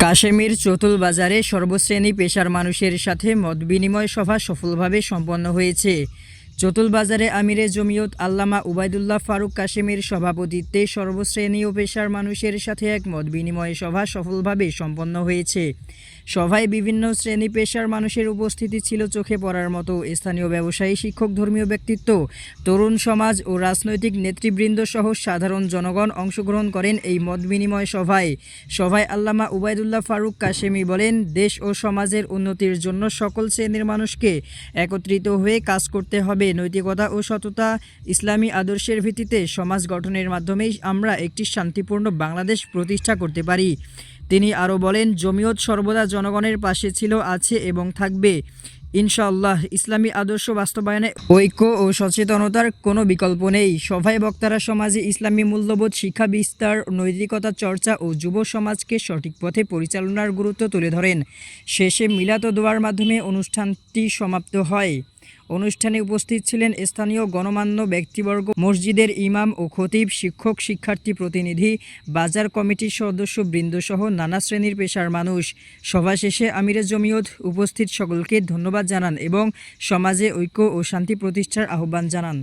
কাশেমির চতুল বাজারে সর্বশ্রেণী পেশার মানুষের সাথে মতবিনিময় সভা সফলভাবে সম্পন্ন হয়েছে। চতুল বাজারে আমিরে জমিয়ত আল্লামা উবাইদুল্লাহ ফারুক কাশেমির সভাপতিত্বে সর্বশ্রেণী ও পেশার মানুষের সাথে এক মতবিনিময় সভা সফলভাবে সম্পন্ন হয়েছে। সভায় বিভিন্ন শ্রেণী পেশার মানুষের উপস্থিতি ছিল চোখে পড়ার মতো। স্থানীয় ব্যবসায়ী, শিক্ষক, ধর্মীয় ব্যক্তিত্ব, তরুণ সমাজ ও রাজনৈতিক নেতৃবৃন্দ সহ সাধারণ জনগণ অংশগ্রহণ করেন এই মতবিনিময় সভায় আল্লামা উবাইদুল্লাহ ফারুক কাশেমি বলেন, দেশ ও সমাজের উন্নতির জন্য সকল শ্রেণীর মানুষকে একত্রিত হয়ে কাজ করতে হবে। নৈতিকতা ও সততা, ইসলামী আদর্শের ভিত্তিতে সমাজ গঠনের মাধ্যমেই আমরা একটি শান্তিপূর্ণ বাংলাদেশ প্রতিষ্ঠা করতে পারি। তিনি আরও বলেন, জমিয়ত সর্বদা জনগণের পাশে ছিল, আছে এবং থাকবে ইনশাআল্লাহ। ইসলামী আদর্শ বাস্তবায়নে ঐক্য ও সচেতনতার কোনো বিকল্প নেই। সভায় বক্তারা সমাজে ইসলামী মূল্যবোধ শিক্ষা বিস্তার, নৈতিকতা চর্চা ও যুব সমাজকে সঠিক পথে পরিচালনার গুরুত্ব তুলে ধরেন। শেষে মিলাদ ও দোয়ার মাধ্যমে অনুষ্ঠানটি সমাপ্ত হয়। অনুষ্ঠানে উপস্থিত ছিলেন স্থানীয় গণমান্য ব্যক্তিবর্গ, মসজিদের ইমাম ও খতিব, শিক্ষক, শিক্ষার্থী প্রতিনিধি, বাজার কমিটির সদস্যবৃন্দসহ নানা শ্রেণীর পেশার মানুষ। সভা শেষে আমিরে জমিয়ত উপস্থিত সকলকে ধন্যবাদ জানান এবং সমাজে ঐক্য ও শান্তি প্রতিষ্ঠার আহ্বান জানান।